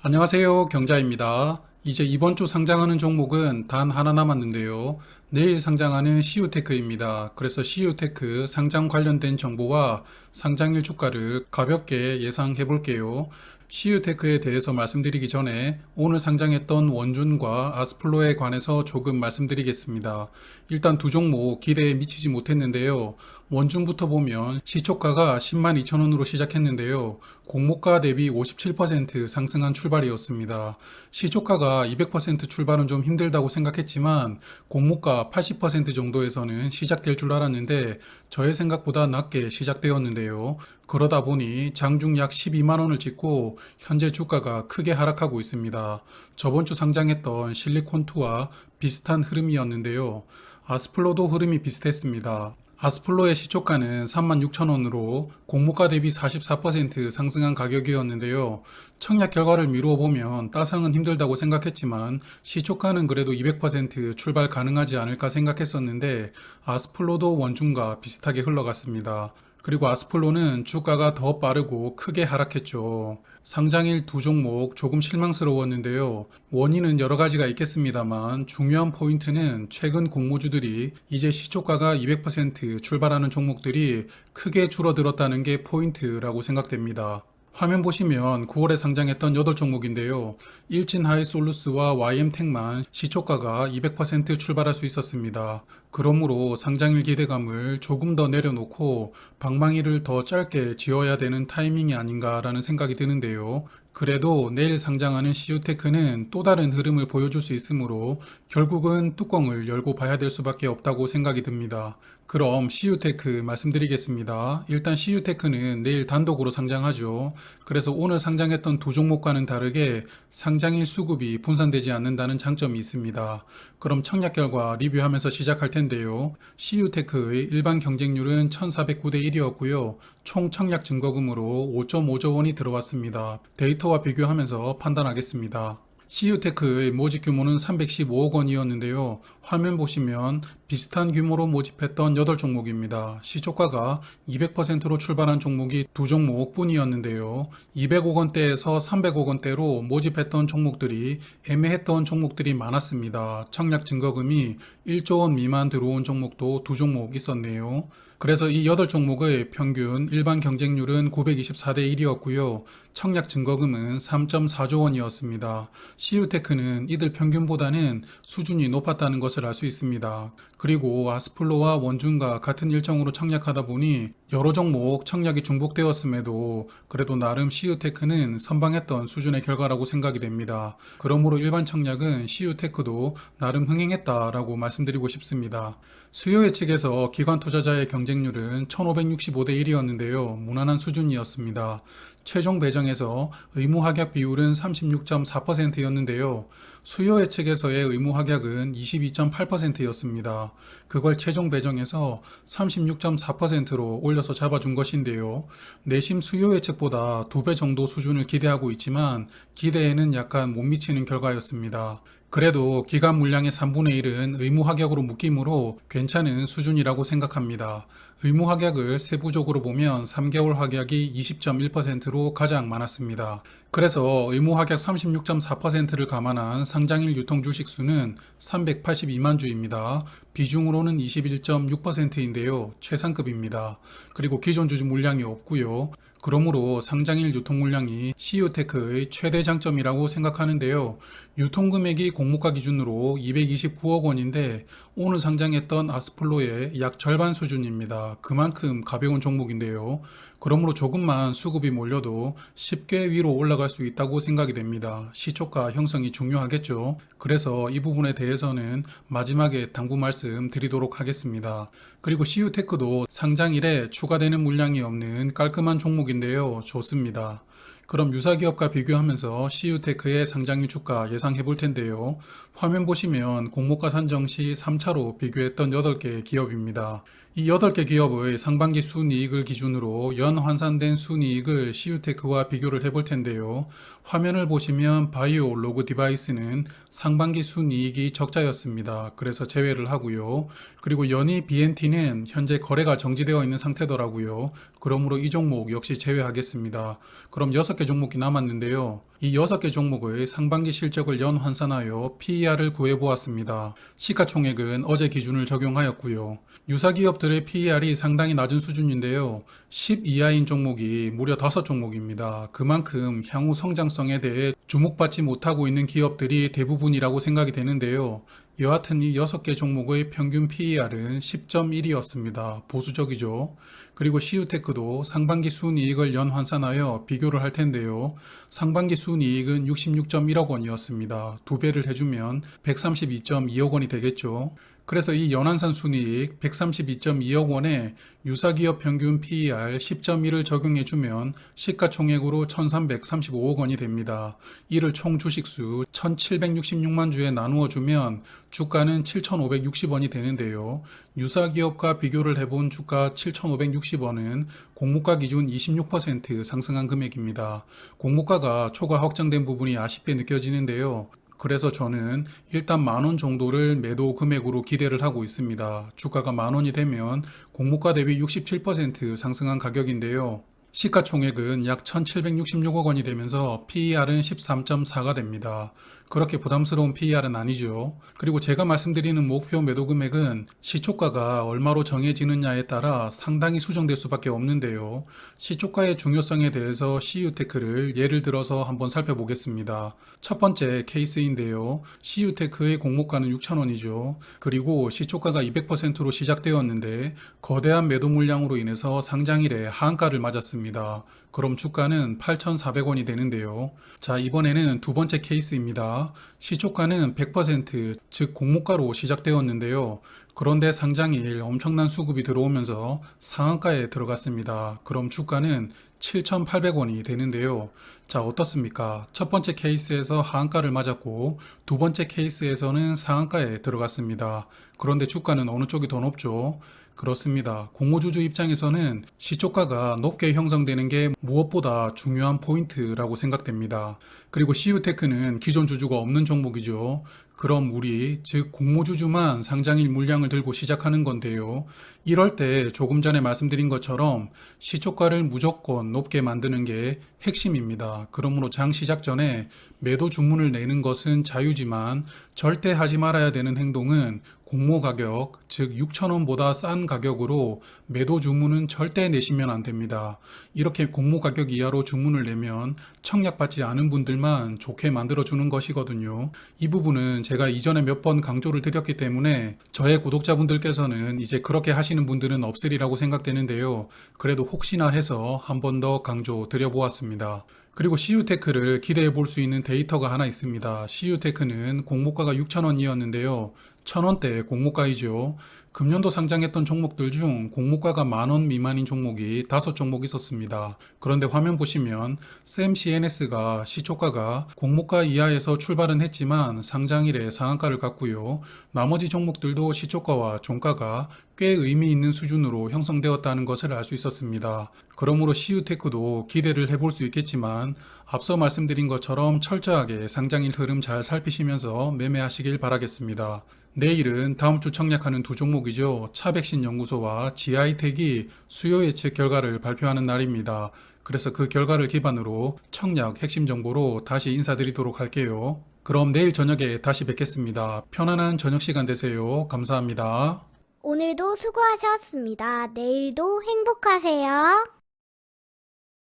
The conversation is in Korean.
안녕하세요. 경자입니다. 이제 이번 주 상장하는 종목은 단 하나 남았는데요. 내일 상장하는 CU테크입니다. 그래서 CU테크 상장 관련된 정보와 상장일 주가를 가볍게 예상해 볼게요. CU테크에 대해서 말씀드리기 전에 오늘 상장했던 원준과 아스플로에 관해서 조금 말씀드리겠습니다. 일단 두 종목 기대에 미치지 못했는데요. 원준부터 보면 시초가가 10만 2천 원으로 시작했는데요. 공모가 대비 57% 상승한 출발이었습니다. 시초가가 200% 출발은 좀 힘들다고 생각했지만 공모가 80% 정도에서는 시작될 줄 알았는데 저의 생각보다 낮게 시작되었는데요. 그러다 보니 장중 약 12만 원을 찍고 현재 주가가 크게 하락하고 있습니다. 저번 주 상장했던 실리콘2와 비슷한 흐름이었는데요. 아스플로도 흐름이 비슷했습니다. 아스플로의 시초가는 36,000원으로 공모가 대비 44% 상승한 가격이었는데요. 청약 결과를 미루어 보면 따상은 힘들다고 생각했지만 시초가는 그래도 200% 출발 가능하지 않을까 생각했었는데 아스플로도 원중과 비슷하게 흘러갔습니다. 그리고 아스플로는 주가가 더 빠르고 크게 하락했죠. 상장일 두 종목 조금 실망스러웠는데요. 원인은 여러 가지가 있겠습니다만 중요한 포인트는 최근 공모주들이 이제 시초가가 200% 출발하는 종목들이 크게 줄어들었다는 게 포인트라고 생각됩니다. 화면 보시면 9월에 상장했던 8종목인데요. 일진하이솔루스와 YM텍만 시초가가 200% 출발할 수 있었습니다. 그러므로 상장일 기대감을 조금 더 내려놓고 방망이를 더 짧게 지어야 되는 타이밍이 아닌가라는 생각이 드는데요. 그래도 내일 상장하는 CU테크는 또 다른 흐름을 보여줄 수 있으므로 결국은 뚜껑을 열고 봐야 될 수밖에 없다고 생각이 듭니다. 그럼 CU테크 말씀드리겠습니다. 일단 CU테크는 내일 단독으로 상장하죠. 그래서 오늘 상장했던 두 종목과는 다르게 상장일 수급이 분산되지 않는다는 장점이 있습니다. 그럼 청약 결과 리뷰하면서 시작할 텐데요. CU테크의 일반 경쟁률은 1409대 1이었고요. 총 청약 증거금으로 5.5조 원이 들어왔습니다. 데이터와 비교하면서 판단하겠습니다. CU테크의 모집 규모는 315억 원이었는데요. 화면 보시면 비슷한 규모로 모집했던 8종목입니다. 시초가가 200%로 출발한 종목이 두 종목 뿐이었는데요. 200억 원대에서 300억 원대로 모집했던 종목들이 애매했던 종목들이 많았습니다. 청약 증거금이 1조 원 미만 들어온 종목도 두 종목 있었네요. 그래서 이 8종목의 평균 일반 경쟁률은 924대 1이었고요. 청약 증거금은 3.4조 원이었습니다. CU테크는 이들 평균보다는 수준이 높았다는 것을 알 수 있습니다. 그리고 아스플로와 원준과 같은 일정으로 청약하다 보니 여러 종목 청약이 중복되었음에도 그래도 나름 CU테크는 선방했던 수준의 결과라고 생각이 됩니다. 그러므로 일반 청약은 CU테크도 나름 흥행했다라고 말씀드리고 싶습니다. 수요 예측에서 기관 투자자의 경쟁률은 1565대 1이었는데요. 무난한 수준이었습니다. 최종 배정에서 의무 합약 비율은 36.4%였는데요. 수요 예측에서의 의무 합약은 22.8%였습니다. 그걸 최종 배정에서 36.4%로 올려서 잡아준 것인데요. 내심 수요 예측보다 2배 정도 수준을 기대하고 있지만 기대에는 약간 못 미치는 결과였습니다. 그래도 기간 물량의 3분의 1은 의무 합약으로 묶이므로 괜찮은 수준이라고 생각합니다. 의무 합약을 세부적으로 보면 3개월 합약이 20.1%로 가장 많았습니다. 그래서 의무 합약 36.4%를 감안한 상장일 유통 주식 수는 382만 주입니다. 비중으로는 21.6%인데요. 최상급입니다. 그리고 기존 주주 물량이 없고요. 그러므로 상장일 유통 물량이 CU테크의 최대 장점이라고 생각하는데요. 유통금액이 공모가 기준으로 229억 원인데 오늘 상장했던 아스플로의 약 절반 수준입니다. 그만큼 가벼운 종목인데요. 그러므로 조금만 수급이 몰려도 쉽게 위로 올라갈 수 있다고 생각이 됩니다. 시초가 형성이 중요하겠죠. 그래서 이 부분에 대해서는 마지막에 당부 말씀 드리도록 하겠습니다. 그리고 CU테크도 상장일에 추가되는 물량이 없는 깔끔한 종목인데요. 좋습니다. 그럼 유사기업과 비교하면서 CU테크의 상장일 주가 예상해 볼 텐데요. 화면 보시면 공모가 산정 시 3차로 비교했던 8개 기업입니다. 이 8개 기업의 상반기 순이익을 기준으로 연 환산된 순이익을 CU테크와 비교를 해볼 텐데요. 화면을 보시면 바이오 로그 디바이스는 상반기 순이익이 적자였습니다. 그래서 제외를 하고요. 그리고 연이 BNT는 현재 거래가 정지되어 있는 상태더라고요. 그러므로 이 종목 역시 제외하겠습니다. 그럼 6개 6개 종목이 남았는데요. 이 6개 종목의 상반기 실적을 연환산하여 PER을 구해보았습니다. 시가총액은 어제 기준을 적용하였고요. 유사 기업들의 PER이 상당히 낮은 수준인데요. 10 이하인 종목이 무려 5종목입니다. 그만큼 향후 성장성에 대해 주목받지 못하고 있는 기업들이 대부분이라고 생각이 되는데요. 여하튼 이 6개 종목의 평균 PER은 10.1이었습니다. 보수적이죠. 그리고 CU테크도 상반기 순이익을 연환산하여 비교를 할 텐데요. 상반기 순이익은 66.1억 원이었습니다. 2배를 해주면 132.2억 원이 되겠죠. 그래서 이 연환산 순이익 132.2억 원에 유사기업 평균 PER 10.1을 적용해주면 시가총액으로 1335억 원이 됩니다. 이를 총 주식수 1766만 주에 나누어주면 주가는 7560원이 되는데요. 유사기업과 비교를 해본 주가 7560원은 공모가 기준 26% 상승한 금액입니다. 공모가가 초과 확정된 부분이 아쉽게 느껴지는데요. 그래서 저는 일단 10,000원 정도를 매도 금액으로 기대를 하고 있습니다. 주가가 10,000원이 되면 공모가 대비 67% 상승한 가격인데요. 시가총액은 약 1766억 원이 되면서 PER은 13.4가 됩니다. 그렇게 부담스러운 PER은 아니죠. 그리고 제가 말씀드리는 목표 매도 금액은 시초가가 얼마로 정해지느냐에 따라 상당히 수정될 수밖에 없는데요. 시초가의 중요성에 대해서 CU테크를 예를 들어서 한번 살펴보겠습니다. 첫 번째 케이스인데요. CU테크의 공모가는 6,000원이죠. 그리고 시초가가 200%로 시작되었는데 거대한 매도 물량으로 인해서 상장일에 하한가를 맞았습니다. 그럼 주가는 8,400원이 되는데요. 자, 이번에는 두 번째 케이스입니다. 시초가는 100%, 즉 공모가로 시작되었는데요. 그런데 상장일 엄청난 수급이 들어오면서 상한가에 들어갔습니다. 그럼 주가는 7,800원이 되는데요. 자, 어떻습니까? 첫 번째 케이스에서 하한가를 맞았고 두 번째 케이스에서는 상한가에 들어갔습니다. 그런데 주가는 어느 쪽이 더 높죠? 그렇습니다. 공모주주 입장에서는 시초가가 높게 형성되는 게 무엇보다 중요한 포인트라고 생각됩니다. 그리고 CU테크는 기존 주주가 없는 종목이죠. 그럼 우리, 즉 공모주주만 상장일 물량을 들고 시작하는 건데요. 이럴 때 조금 전에 말씀드린 것처럼 시초가를 무조건 높게 만드는 게 핵심입니다. 그러므로 장 시작 전에 매도 주문을 내는 것은 자유지만 절대 하지 말아야 되는 행동은 공모 가격, 즉 6,000원보다 싼 가격으로 매도 주문은 절대 내시면 안 됩니다. 이렇게 공모 가격 이하로 주문을 내면 청약받지 않은 분들만 좋게 만들어주는 것이거든요. 이 부분은 제가 이전에 몇 번 강조를 드렸기 때문에 저의 구독자분들께서는 이제 그렇게 하시는 분들은 없으리라고 생각되는데요. 그래도 혹시나 해서 한 번 더 강조 드려보았습니다. 그리고 CU테크를 기대해 볼 수 있는 데이터가 하나 있습니다. CU테크는 공모가가 6,000원이었는데요. 1,000원대 공모가이죠. 금년도 상장했던 종목들 중 공모가가 10,000원 미만인 종목이 5종목 있었습니다. 그런데 화면 보시면 샘CNS가 시초가가 공모가 이하에서 출발은 했지만 상장일에 상한가를 갔고요. 나머지 종목들도 시초가와 종가가 꽤 의미 있는 수준으로 형성되었다는 것을 알 수 있었습니다. 그러므로 CU테크도 기대를 해볼 수 있겠지만 앞서 말씀드린 것처럼 철저하게 상장일 흐름 잘 살피시면서 매매하시길 바라겠습니다. 내일은 다음 주 청약하는 두 종목이죠. 차백신 연구소와 지아이텍이 수요 예측 결과를 발표하는 날입니다. 그래서 그 결과를 기반으로 청약 핵심 정보로 다시 인사드리도록 할게요. 그럼 내일 저녁에 다시 뵙겠습니다. 편안한 저녁 시간 되세요. 감사합니다. 오늘도 수고하셨습니다. 내일도 행복하세요.